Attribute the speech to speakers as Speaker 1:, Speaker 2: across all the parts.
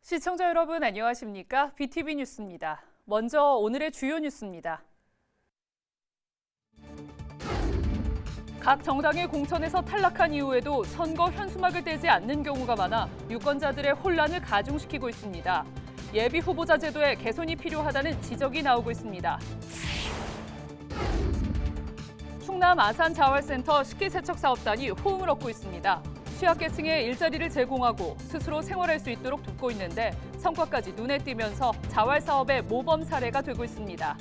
Speaker 1: 시청자 여러분 안녕하십니까? BTV 뉴스입니다. 먼저 오늘의 주요 뉴스입니다. 각 정당의 공천에서 탈락한 이후에도 선거 현수막을 떼지 않는 경우가 많아 유권자들의 혼란을 가중시키고 있습니다. 예비 후보자 제도에 개선이 필요하다는 지적이 나오고 있습니다. 충남 아산자활센터 식기세척사업단이 호응을 얻고 있습니다. 취약계층에 일자리를 제공하고 스스로 생활할 수 있도록 돕고 있는데 성과까지 눈에 띄면서 자활사업의 모범 사례가 되고 있습니다.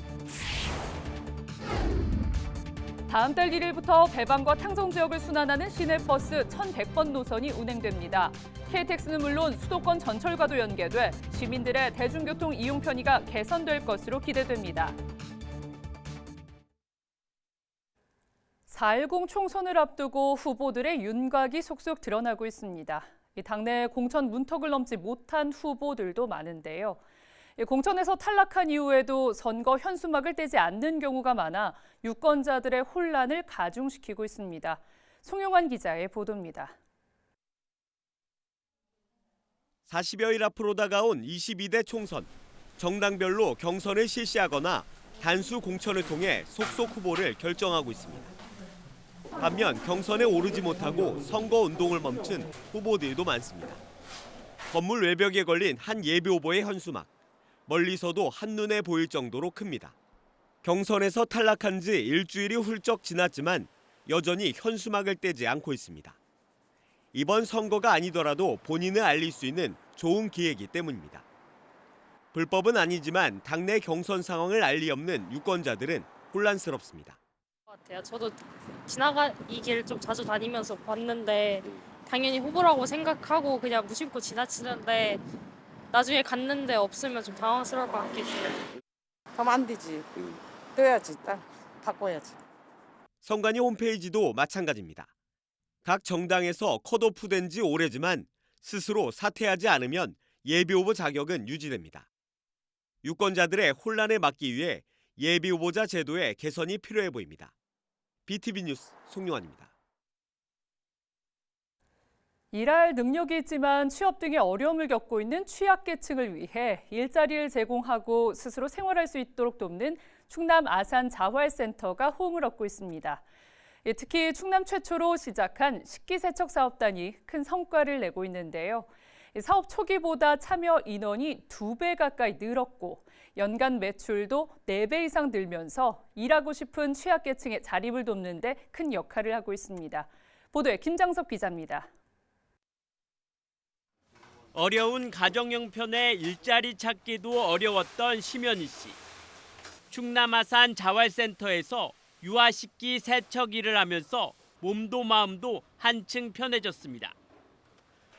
Speaker 1: 다음 달 1일부터 배방과 탕정 지역을 순환하는 시내버스 1100번 노선이 운행됩니다. KTX는 물론 수도권 전철과도 연계돼 시민들의 대중교통 이용 편의가 개선될 것으로 기대됩니다. 4.10 총선을 앞두고 후보들의 윤곽이 속속 드러나고 있습니다. 당내 공천 문턱을 넘지 못한 후보들도 많은데요. 공천에서 탈락한 이후에도 선거 현수막을 떼지 않는 경우가 많아 유권자들의 혼란을 가중시키고 있습니다. 송영환 기자의 보도입니다.
Speaker 2: 40여일 앞으로 다가온 22대 총선. 정당별로 경선을 실시하거나 단수 공천을 통해 속속 후보를 결정하고 있습니다. 반면 경선에 오르지 못하고 선거 운동을 멈춘 후보들도 많습니다. 건물 외벽에 걸린 한 예비 후보의 현수막. 멀리서도 한눈에 보일 정도로 큽니다. 경선에서 탈락한 지 일주일이 훌쩍 지났지만 여전히 현수막을 떼지 않고 있습니다. 이번 선거가 아니더라도 본인을 알릴 수 있는 좋은 기회이기 때문입니다. 불법은 아니지만 당내 경선 상황을 알 리 없는 유권자들은 혼란스럽습니다.
Speaker 3: 같아요. 저도 이 길 좀 자주 다니면서 봤는데 당연히 후보라고 생각하고 그냥 무심코 지나치는데 나중에 갔는데 없으면 좀 당황스러울 것 같긴 해요.
Speaker 4: 가면 안 되지. 떠야지. 딱 바꿔야지.
Speaker 2: 선관위 홈페이지도 마찬가지입니다. 각 정당에서 컷오프된 지 오래지만 스스로 사퇴하지 않으면 예비후보 자격은 유지됩니다. 유권자들의 혼란을 막기 위해 예비후보자 제도의 개선이 필요해 보입니다. BTV 뉴스 송용환입니다.
Speaker 1: 일할 능력이 있지만 취업 등의 어려움을 겪고 있는 취약계층을 위해 일자리를 제공하고 스스로 생활할 수 있도록 돕는 충남 아산 자활센터가 호응을 얻고 있습니다. 특히 충남 최초로 시작한 식기세척 사업단이 큰 성과를 내고 있는데요. 사업 초기보다 참여 인원이 2배 가까이 늘었고 연간 매출도 4배 이상 늘면서 일하고 싶은 취약계층의 자립을 돕는 데 큰 역할을 하고 있습니다. 보도에 김장섭 기자입니다.
Speaker 5: 어려운 가정 형편에 일자리 찾기도 어려웠던 심연희 씨. 충남 아산 자활센터에서 유아식기 세척 일을 하면서 몸도 마음도 한층 편해졌습니다.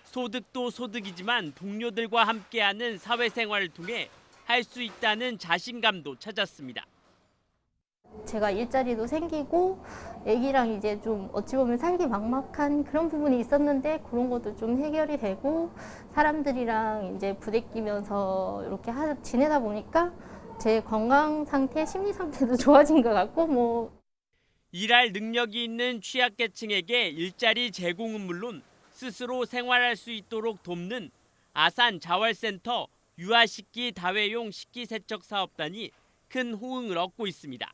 Speaker 5: 소득도 소득이지만 동료들과 함께하는 사회생활을 통해 할 수 있다는 자신감도 찾았습니다.
Speaker 6: 제가 일자리도 생기고 애기랑 이제 좀 어찌 보면 살기 막막한 그런 부분이 있었는데 그런 것도 좀 해결이 되고 사람들이랑 이제 부대끼면서 이렇게 지내다 보니까 제 건강 상태, 심리 상태도 좋아진 것 같고
Speaker 5: 일할 능력이 있는 취약계층에게 일자리 제공은 물론 스스로 생활할 수 있도록 돕는 아산 자활센터 유아식기 다회용 식기세척 사업단이 큰 호응을 얻고 있습니다.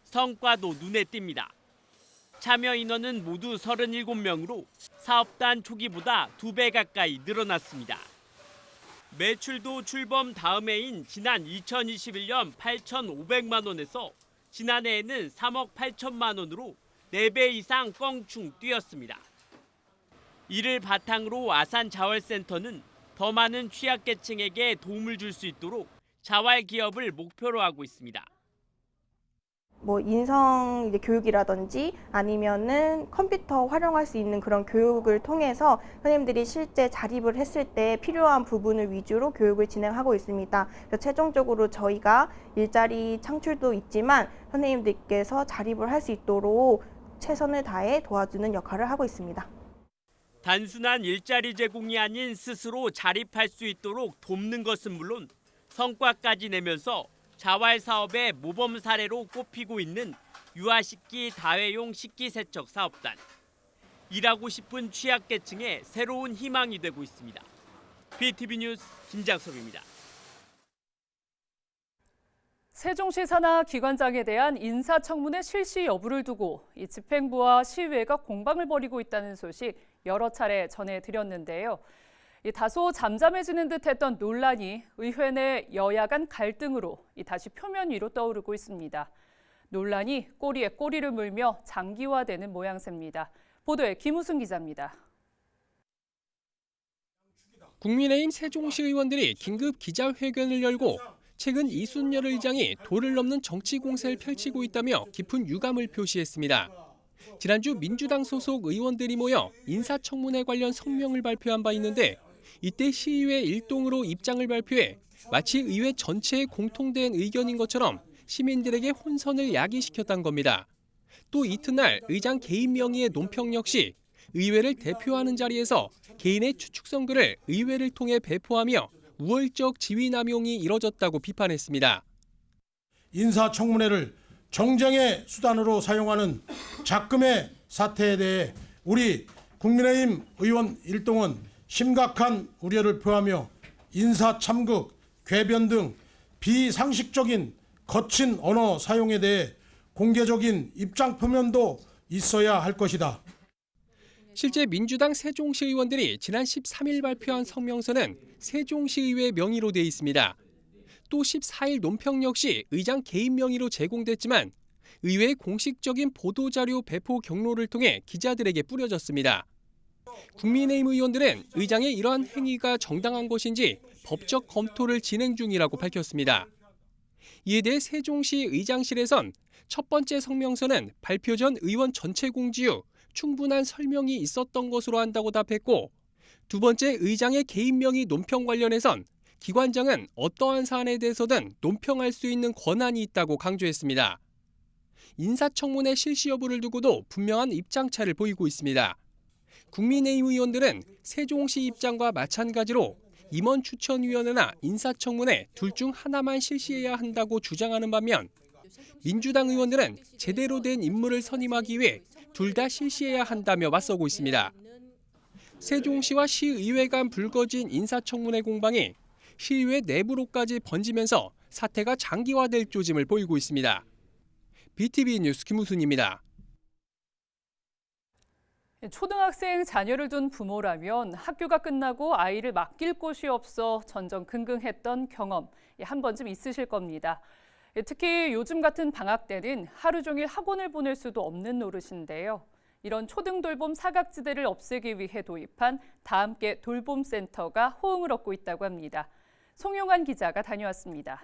Speaker 5: 성과도 눈에 띕니다. 참여 인원은 모두 37명으로 사업단 초기보다 2배 가까이 늘어났습니다. 매출도 출범 다음 해인 지난 2021년 8,500만 원에서 지난해에는 3억 8천만 원으로 4배 이상 껑충 뛰었습니다. 이를 바탕으로 아산 자활센터는 더 많은 취약계층에게 도움을 줄 수 있도록 자활 기업을 목표로 하고 있습니다.
Speaker 7: 인성 이제 교육이라든지 아니면은 컴퓨터 활용할 수 있는 그런 교육을 통해서 선생님들이 실제 자립을 했을 때 필요한 부분을 위주로 교육을 진행하고 있습니다. 그래서 최종적으로 저희가 일자리 창출도 있지만 선생님들께서 자립을 할 수 있도록 최선을 다해 도와주는 역할을 하고 있습니다.
Speaker 5: 단순한 일자리 제공이 아닌 스스로 자립할 수 있도록 돕는 것은 물론 성과까지 내면서 자활 사업의 모범 사례로 꼽히고 있는 유아식기 다회용 식기세척 사업단. 일하고 싶은 취약계층의 새로운 희망이 되고 있습니다. BTV 뉴스 김장섭입니다.
Speaker 1: 세종시 산하 기관장에 대한 인사청문회 실시 여부를 두고 이 집행부와 시의회가 공방을 벌이고 있다는 소식 여러 차례 전해드렸는데요. 다소 잠잠해지는 듯했던 논란이 의회 내 여야 간 갈등으로 다시 표면 위로 떠오르고 있습니다. 논란이 꼬리에 꼬리를 물며 장기화되는 모양새입니다. 보도에 김우순 기자입니다.
Speaker 8: 국민의힘 세종시 의원들이 긴급 기자회견을 열고 최근 이순열 의장이 도를 넘는 정치 공세를 펼치고 있다며 깊은 유감을 표시했습니다. 지난주 민주당 소속 의원들이 모여 인사청문회 관련 성명을 발표한 바 있는데 이때 시의회 일동으로 입장을 발표해 마치 의회 전체에 공통된 의견인 것처럼 시민들에게 혼선을 야기시켰다는 겁니다. 또 이튿날 의장 개인 명의의 논평 역시 의회를 대표하는 자리에서 개인의 추측성글을 의회를 통해 배포하며 우월적 지위 남용이 이뤄졌다고 비판했습니다.
Speaker 9: 인사청문회를 정쟁의 수단으로 사용하는 작금의 사태에 대해 우리 국민의힘 의원 일동은 심각한 우려를 표하며 인사참극, 궤변 등 비상식적인 거친 언어 사용에 대해 공개적인 입장 표명도 있어야 할 것이다.
Speaker 8: 실제 민주당 세종시 의원들이 지난 13일 발표한 성명서는 세종시의회 명의로 돼 있습니다. 또 14일 논평 역시 의장 개인 명의로 제공됐지만 의회의 공식적인 보도자료 배포 경로를 통해 기자들에게 뿌려졌습니다. 국민의힘 의원들은 의장의 이러한 행위가 정당한 것인지 법적 검토를 진행 중이라고 밝혔습니다. 이에 대해 세종시 의장실에선 첫 번째 성명서는 발표 전 의원 전체 공지 후 충분한 설명이 있었던 것으로 한다고 답했고 두 번째 의장의 개인 명의 논평 관련해선 기관장은 어떠한 사안에 대해서든 논평할 수 있는 권한이 있다고 강조했습니다. 인사청문회 실시 여부를 두고도 분명한 입장차를 보이고 있습니다. 국민의힘 의원들은 세종시 입장과 마찬가지로 임원 추천위원회나 인사청문회 둘 중 하나만 실시해야 한다고 주장하는 반면 민주당 의원들은 제대로 된 인물을 선임하기 위해 둘 다 실시해야 한다며 맞서고 있습니다. 세종시와 시의회 간 불거진 인사청문회 공방이 시의회 내부로까지 번지면서 사태가 장기화될 조짐을 보이고 있습니다. BTV 뉴스 김우순입니다.
Speaker 1: 초등학생 자녀를 둔 부모라면 학교가 끝나고 아이를 맡길 곳이 없어 전전긍긍했던 경험 한 번쯤 있으실 겁니다. 특히 요즘 같은 방학 때는 하루 종일 학원을 보낼 수도 없는 노릇인데요. 이런 초등돌봄 사각지대를 없애기 위해 도입한 다함께 돌봄센터가 호응을 얻고 있다고 합니다. 송용환 기자가 다녀왔습니다.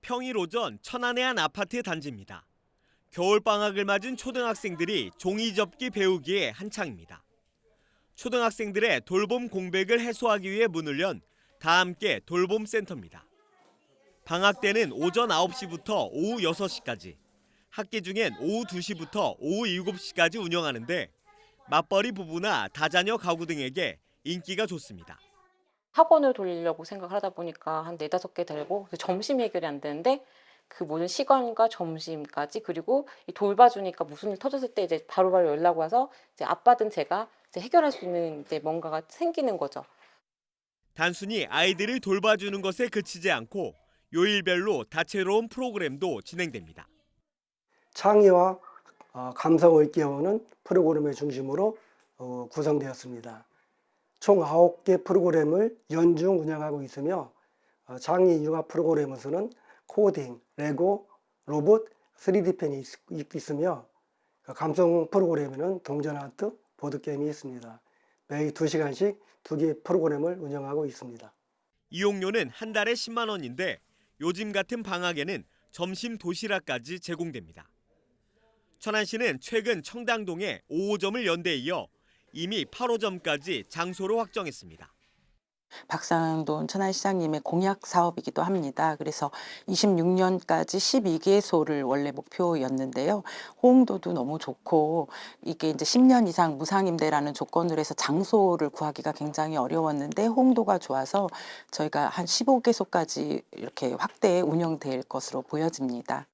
Speaker 2: 평일 오전 천안의 한 아파트 단지입니다. 겨울방학을 맞은 초등학생들이 종이접기 배우기에 한창입니다. 초등학생들의 돌봄 공백을 해소하기 위해 문을 연 다함께 돌봄센터입니다. 방학 때는 오전 9시부터 오후 6시까지, 학기 중엔 오후 2시부터 오후 7시까지 운영하는데 맞벌이 부부나 다자녀 가구 등에게 인기가 좋습니다.
Speaker 10: 학원을 돌리려고 생각을 하다 보니까 한 4-5개 되고 점심이 해결이 안 되는데 그 모든 시간과 점심까지 그리고 돌봐주니까 무슨 일 터졌을 때 이제 바로바로 연락 와서 이제 아빠든 제가 이제 해결할 수 있는 이제 뭔가가 생기는 거죠.
Speaker 2: 단순히 아이들을 돌봐주는 것에 그치지 않고 요일별로 다채로운 프로그램도 진행됩니다.
Speaker 11: 창의와 감성을 깨우는 프로그램을 중심으로 구성되었습니다. 총 9개 프로그램을 연중 운영하고 있으며 창의 융합 프로그램에서는 코딩, 레고, 로봇, 3D 펜이 있으며 감성 프로그램에는 동전 아트, 보드게임이 있습니다. 매일 2시간씩 2개 프로그램을 운영하고 있습니다.
Speaker 2: 이용료는 한 달에 10만 원인데 요즘 같은 방학에는 점심 도시락까지 제공됩니다. 천안시는 최근 청담동에 5호점을 연 데 이어 이미 8호점까지 장소로 확정했습니다.
Speaker 12: 박상돈 천안시장님의 공약 사업이기도 합니다. 그래서 26년까지 12개소를 원래 목표였는데요. 호응도도 너무 좋고 이게 이제 10년 이상 무상임대라는 조건으로 해서 장소를 구하기가 굉장히 어려웠는데 호응도가 좋아서 저희가 한 15개소까지 이렇게 확대 운영될 것으로 보여집니다.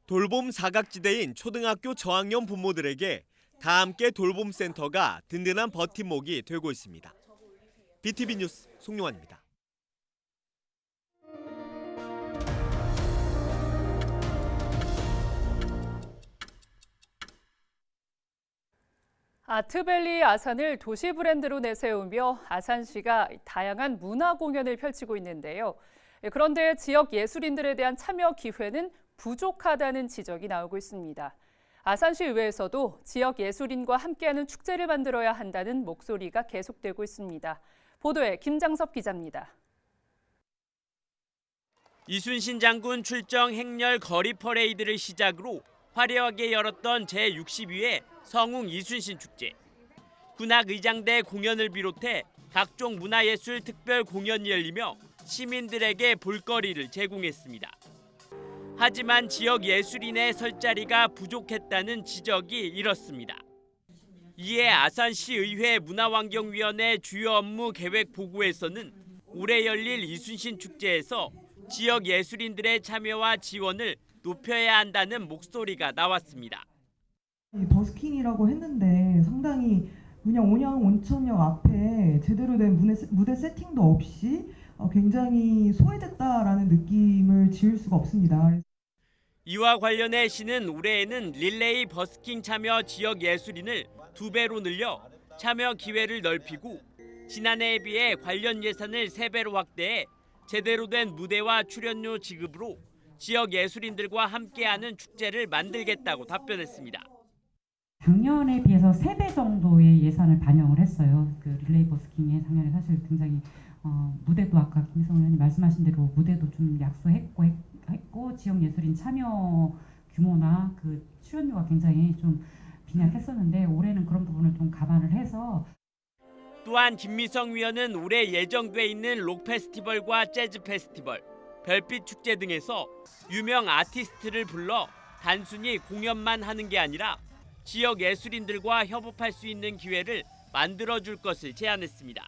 Speaker 2: 돌봄 사각지대인 초등학교 저학년 부모들에게 다함께 돌봄센터가 든든한 버팀목이 되고 있습니다. BTV 뉴스 송용환입니다.
Speaker 1: 아트밸리 아산을 도시 브랜드로 내세우며 아산시가 다양한 문화 공연을 펼치고 있는데요. 그런데 지역 예술인들에 대한 참여 기회는 부족하다는 지적이 나오고 있습니다. 아산시 의회에서도 지역 예술인과 함께하는 축제를 만들어야 한다는 목소리가 계속되고 있습니다. 보도에 김장섭 기자입니다.
Speaker 5: 이순신 장군 출정 행렬 거리 퍼레이드를 시작으로 화려하게 열었던 제62회 성웅 이순신 축제. 군악의장대 공연을 비롯해 각종 문화예술 특별 공연이 열리며 시민들에게 볼거리를 제공했습니다. 하지만 지역 예술인의 설 자리가 부족했다는 지적이 일었습니다. 이에 아산시의회 문화환경위원회 주요 업무 계획 보고에서는 올해 열릴 이순신 축제에서 지역 예술인들의 참여와 지원을 높여야 한다는 목소리가 나왔습니다.
Speaker 13: 버스킹이라고 했는데 상당히 그냥 온양 온천역 앞에 제대로 된 무대 세팅도 없이 굉장히 소외됐다라는 느낌을 지울 수가 없습니다.
Speaker 5: 이와 관련해 시는 올해에는 릴레이 버스킹 참여 지역 예술인을 2배로 늘려 참여 기회를 넓히고 지난해에 비해 관련 예산을 3배로 확대해 제대로 된 무대와 출연료 지급으로 지역 예술인들과 함께하는 축제를 만들겠다고 답변했습니다.
Speaker 14: 작년에 비해서 3배 정도의 예산을 반영을 했어요. 그 릴레이 버스킹의 작년에 사실 굉장히 무대도 아까 김희성 의원님 말씀하신 대로 무대도 좀 약소했고 지역 예술인 참여 규모나 그 출연료가 굉장히 좀 빈약했었는데 올해는 그런 부분을 좀 감안을 해서
Speaker 5: 또한 김미성 위원은 올해 예정돼 있는 록 페스티벌과 재즈 페스티벌, 별빛 축제 등에서 유명 아티스트를 불러 단순히 공연만 하는 게 아니라 지역 예술인들과 협업할 수 있는 기회를 만들어줄 것을 제안했습니다.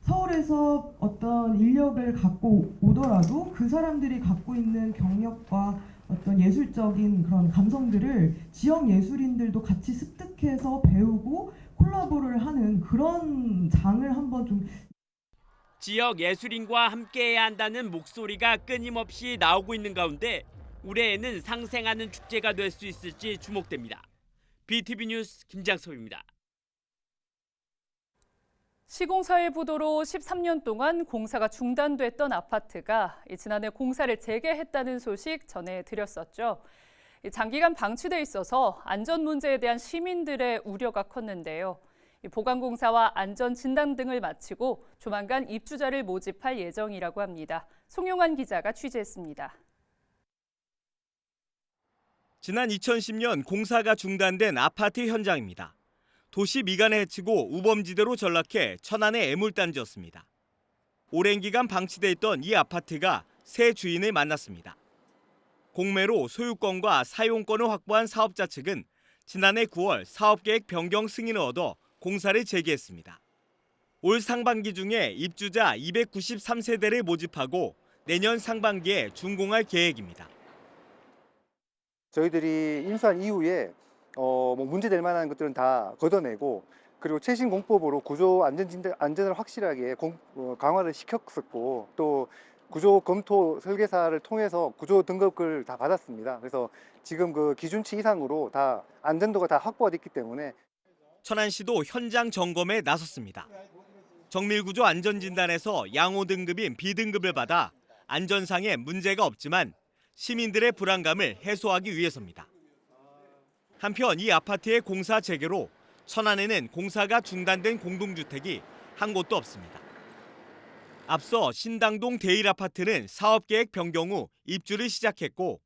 Speaker 13: 서울에서 어떤 인력을 갖고 오더라도 그 사람들이 갖고 있는 경력과 어떤 예술적인 그런 감성들을 지역 예술인들도 같이 습득해서 배우고 콜라보를 하는 그런 장을 한번 좀
Speaker 5: 지역 예술인과 함께해야 한다는 목소리가 끊임없이 나오고 있는 가운데 올해에는 상생하는 축제가 될 수 있을지 주목됩니다. BTV 뉴스 김장섭입니다.
Speaker 1: 시공사의 부도로 13년 동안 공사가 중단됐던 아파트가 지난해 공사를 재개했다는 소식 전해드렸었죠. 장기간 방치돼 있어서 안전 문제에 대한 시민들의 우려가 컸는데요. 보강공사와 안전진단 등을 마치고 조만간 입주자를 모집할 예정이라고 합니다. 송용환 기자가 취재했습니다.
Speaker 2: 지난 2010년 공사가 중단된 아파트 현장입니다. 도시 미간에 헤치고 우범지대로 전락해 천안의 애물단지였습니다. 오랜 기간 방치돼 있던 이 아파트가 새 주인을 만났습니다. 공매로 소유권과 사용권을 확보한 사업자 측은 지난해 9월 사업계획 변경 승인을 얻어 공사를 재개했습니다. 올 상반기 중에 입주자 293세대를 모집하고 내년 상반기에 준공할 계획입니다.
Speaker 15: 저희들이 인수한 이후에 문제될 만한 것들은 다 걷어내고 그리고 최신 공법으로 구조 안전을 확실하게 강화를 시켰었고 또 구조 검토 설계사를 통해서 구조 등급을 다 받았습니다. 그래서 지금 그 기준치 이상으로 다 안전도가 다 확보가 됐기 때문에
Speaker 2: 천안시도 현장 점검에 나섰습니다. 정밀구조 안전진단에서 양호 등급인 B등급을 받아 안전상에 문제가 없지만 시민들의 불안감을 해소하기 위해서입니다. 한편 이 아파트의 공사 재개로 천안에는 공사가 중단된 공동주택이 한 곳도 없습니다. 앞서 신당동 대일아파트는 사업계획 변경 후 입주를 시작했고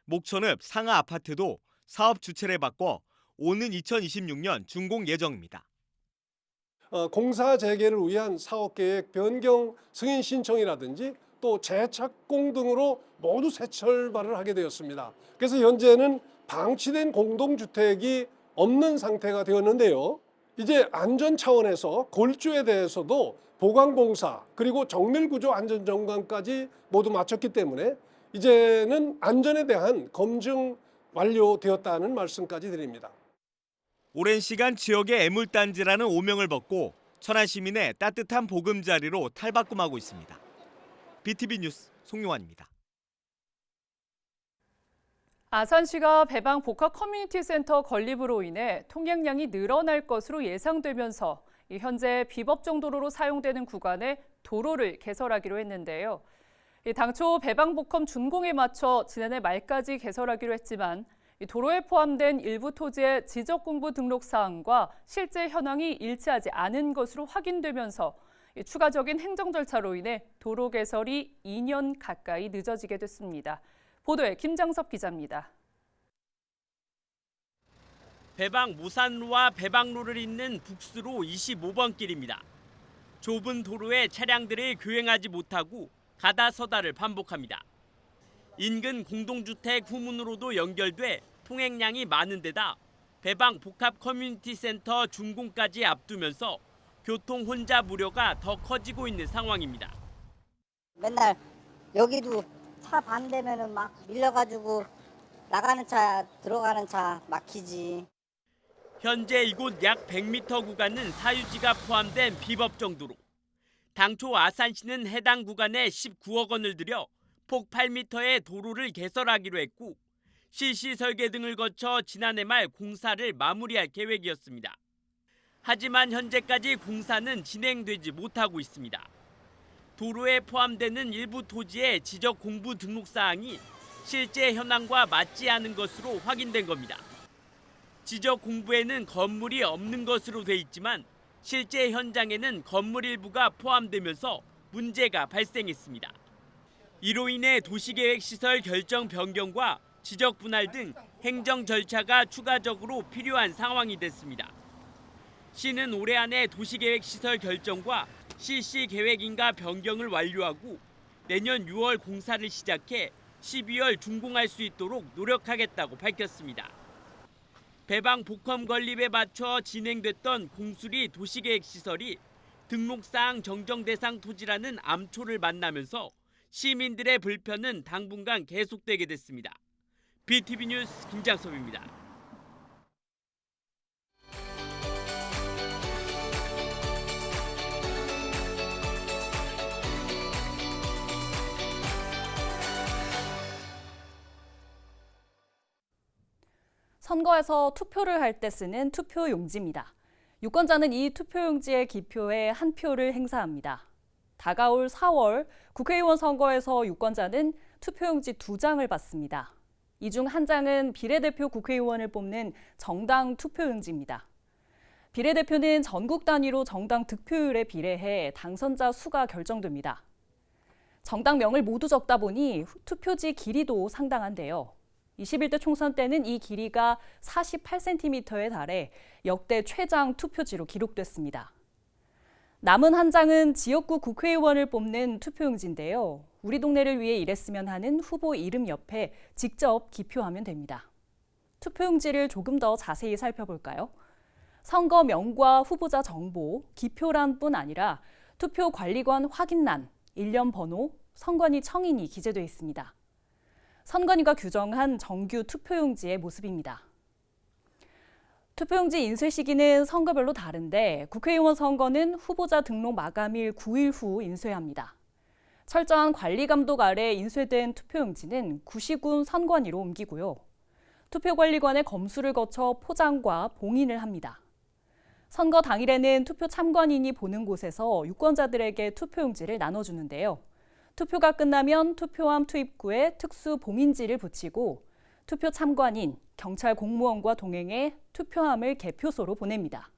Speaker 2: 목천읍 상하 아파트도 사업 주체를 바꿔 오는 2026년 준공 예정입니다.
Speaker 16: 공사 재개를 위한 사업계획 변경 승인 신청이라든지 또 재착공 등으로 모두 새 철발을 하게 되었습니다. 그래서 현재는 방치된 공동주택이 없는 상태가 되었는데요. 이제 안전 차원에서 골조에 대해서도 보강공사 그리고 정밀구조 안전점검까지 모두 마쳤기 때문에 이제는 안전에 대한 검증 완료되었다는 말씀까지 드립니다.
Speaker 2: 오랜 시간 지역의 애물단지라는 오명을 벗고 천안 시민의 따뜻한 보금자리로 탈바꿈하고 있습니다. BTV 뉴스 송용환입니다.
Speaker 1: 아산시가 배방 복합 커뮤니티 센터 건립으로 인해 통행량이 늘어날 것으로 예상되면서 현재 비법정 도로로 사용되는 구간에 도로를 개설하기로 했는데요. 당초 배방 복합 준공에 맞춰 지난해 말까지 개설하기로 했지만 도로에 포함된 일부 토지의 지적공부 등록 사항과 실제 현황이 일치하지 않은 것으로 확인되면서 추가적인 행정 절차로 인해 도로 개설이 2년 가까이 늦어지게 됐습니다. 보도에 김장섭 기자입니다.
Speaker 5: 배방 무산로와 배방로를 잇는 북수로 25번 길입니다. 좁은 도로에 차량들이 교행하지 못하고 가다 서다를 반복합니다. 인근 공동주택 후문으로도 연결돼 통행량이 많은 데다 배방 복합 커뮤니티 센터 준공까지 앞두면서 교통 혼잡 우려가 더 커지고 있는 상황입니다.
Speaker 17: 맨날 여기도 차 반대면은 막 밀려가지고 나가는 차 들어가는 차 막히지.
Speaker 5: 현재 이곳 약 100m 구간은 사유지가 포함된 비법정 도로. 당초 아산시는 해당 구간에 19억 원을 들여 폭 8m의 도로를 개설하기로 했고 실시 설계 등을 거쳐 지난해 말 공사를 마무리할 계획이었습니다. 하지만 현재까지 공사는 진행되지 못하고 있습니다. 도로에 포함되는 일부 토지의 지적 공부 등록 사항이 실제 현황과 맞지 않은 것으로 확인된 겁니다. 지적 공부에는 건물이 없는 것으로 돼 있지만 실제 현장에는 건물 일부가 포함되면서 문제가 발생했습니다. 이로 인해 도시계획시설 결정 변경과 지적 분할 등 행정 절차가 추가적으로 필요한 상황이 됐습니다. 시는 올해 안에 도시계획시설 결정과 실시 계획인가 변경을 완료하고 내년 6월 공사를 시작해 12월 준공할 수 있도록 노력하겠다고 밝혔습니다. 배방 복합 건립에 맞춰 진행됐던 공수리 도시계획시설이 등록사항 정정 대상 토지라는 암초를 만나면서 시민들의 불편은 당분간 계속되게 됐습니다. BTV 뉴스 김장섭입니다.
Speaker 18: 선거에서 투표를 할 때 쓰는 투표용지입니다. 유권자는 이 투표용지의 기표에 한 표를 행사합니다. 다가올 4월 국회의원 선거에서 유권자는 투표용지 2장을 받습니다. 이 중 한 장은 비례대표 국회의원을 뽑는 정당 투표용지입니다. 비례대표는 전국 단위로 정당 득표율에 비례해 당선자 수가 결정됩니다. 정당명을 모두 적다 보니 투표지 길이도 상당한데요. 21대 총선 때는 이 길이가 48cm에 달해 역대 최장 투표지로 기록됐습니다. 남은 한 장은 지역구 국회의원을 뽑는 투표용지인데요. 우리 동네를 위해 일했으면 하는 후보 이름 옆에 직접 기표하면 됩니다. 투표용지를 조금 더 자세히 살펴볼까요? 선거명과 후보자 정보, 기표란뿐 아니라 투표관리관 확인란, 일련 번호, 선관위 청인이 기재되어 있습니다. 선관위가 규정한 정규 투표용지의 모습입니다. 투표용지 인쇄 시기는 선거별로 다른데 국회의원 선거는 후보자 등록 마감일 9일 후 인쇄합니다. 철저한 관리 감독 아래 인쇄된 투표용지는 구시군 선관위로 옮기고요. 투표관리관의 검수를 거쳐 포장과 봉인을 합니다. 선거 당일에는 투표 참관인이 보는 곳에서 유권자들에게 투표용지를 나눠주는데요. 투표가 끝나면 투표함 투입구에 특수 봉인지를 붙이고 투표 참관인, 경찰 공무원과 동행해 투표함을 개표소로 보냅니다.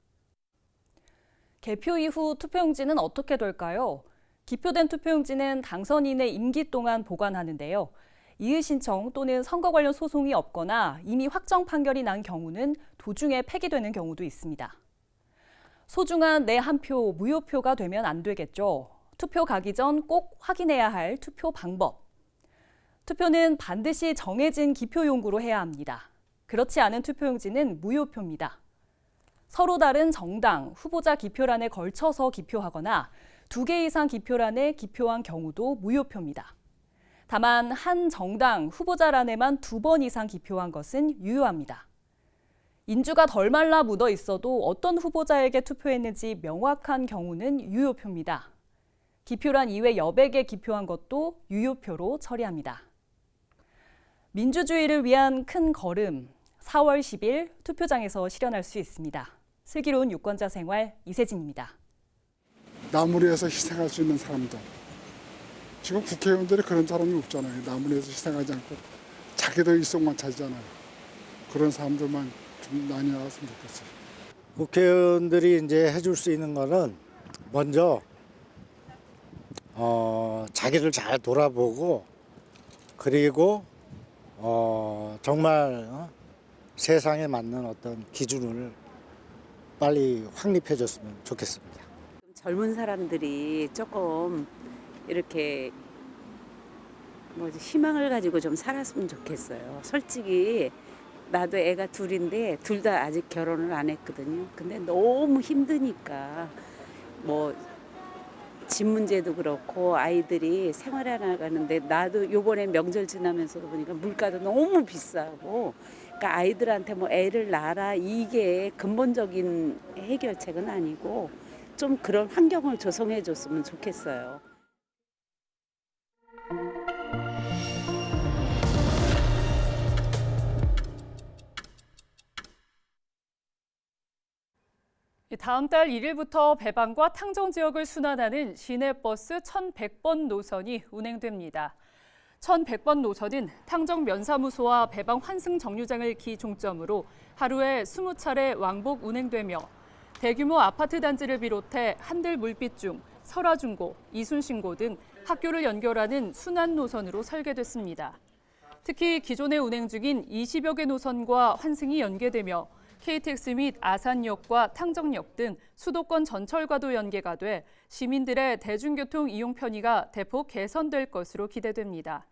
Speaker 18: 개표 이후 투표용지는 어떻게 될까요? 기표된 투표용지는 당선인의 임기 동안 보관하는데요. 이의 신청 또는 선거 관련 소송이 없거나 이미 확정 판결이 난 경우는 도중에 폐기되는 경우도 있습니다. 소중한 내 한 표, 무효표가 되면 안 되겠죠. 투표 가기 전 꼭 확인해야 할 투표 방법. 투표는 반드시 정해진 기표용구로 해야 합니다. 그렇지 않은 투표용지는 무효표입니다. 서로 다른 정당, 후보자 기표란에 걸쳐서 기표하거나 2개 이상 기표란에 기표한 경우도 무효표입니다. 다만 한 정당, 후보자란에만 2번 이상 기표한 것은 유효합니다. 인주가 덜 말라 묻어 있어도 어떤 후보자에게 투표했는지 명확한 경우는 유효표입니다. 기표란 이외 여백에 기표한 것도 유효표로 처리합니다. 민주주의를 위한 큰 걸음, 4월 10일 투표장에서 실현할 수 있습니다. 슬기로운 유권자 생활 이세진입니다.
Speaker 19: 나무리에서 희생할 수 있는 사람도. 지금 국회의원들이 그런 사람이 없잖아요. 나무리에서 희생하지 않고 자기들 일속만 찾잖아요. 그런 사람들만 좀 많이 나왔으면 좋겠어요.
Speaker 20: 국회의원들이 이제 해줄 수 있는 거는 먼저 자기를 잘 돌아보고 그리고 정말 세상에 맞는 어떤 기준을 빨리 확립해줬으면 좋겠습니다.
Speaker 21: 젊은 사람들이 조금 이렇게 희망을 가지고 좀 살았으면 좋겠어요. 솔직히 나도 애가 둘인데 둘 다 아직 결혼을 안 했거든요. 근데 너무 힘드니까 집 문제도 그렇고 아이들이 생활해 나가는데 나도 요번에 명절 지나면서도 보니까 물가도 너무 비싸고 그러니까 아이들한테 애를 낳아라 이게 근본적인 해결책은 아니고 좀 그런 환경을 조성해 줬으면 좋겠어요.
Speaker 1: 다음 달 1일부터 배방과 탕정 지역을 순환하는 시내버스 1100번 노선이 운행됩니다. 1100번 노선은 탕정 면사무소와 배방 환승 정류장을 기중점으로 하루에 20차례 왕복 운행되며 대규모 아파트 단지를 비롯해 한들 물빛 중 설화중고, 이순신고 등 학교를 연결하는 순환 노선으로 설계됐습니다. 특히 기존에 운행 중인 20여 개 노선과 환승이 연계되며 KTX 및 아산역과 탕정역 등 수도권 전철과도 연계가 돼 시민들의 대중교통 이용 편의가 대폭 개선될 것으로 기대됩니다.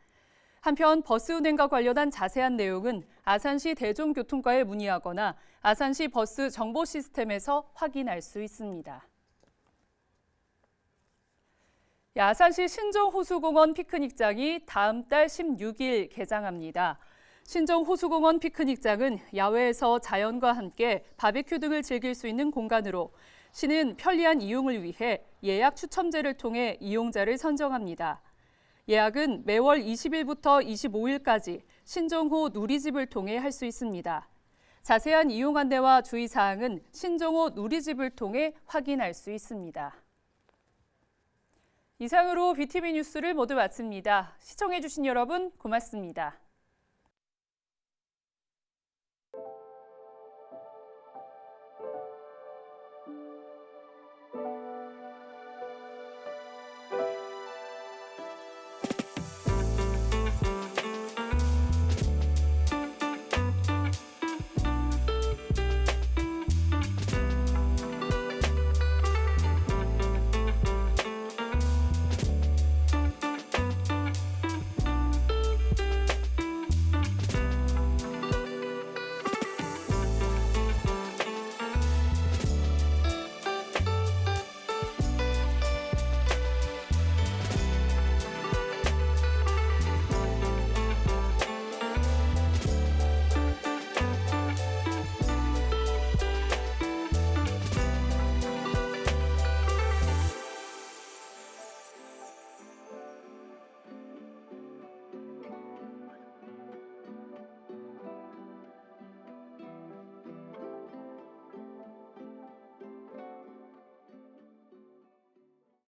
Speaker 1: 한편 버스 운행과 관련한 자세한 내용은 아산시 대중교통과에 문의하거나 아산시 버스 정보 시스템에서 확인할 수 있습니다. 아산시 신정호수공원 피크닉장이 다음 달 16일 개장합니다. 신정호수공원 피크닉장은 야외에서 자연과 함께 바비큐 등을 즐길 수 있는 공간으로 시는 편리한 이용을 위해 예약 추첨제를 통해 이용자를 선정합니다. 예약은 매월 20일부터 25일까지 신정호 누리집을 통해 할 수 있습니다. 자세한 이용 안내와 주의사항은 신정호 누리집을 통해 확인할 수 있습니다. 이상으로 BTV 뉴스를 모두 마칩니다. 시청해주신 여러분 고맙습니다.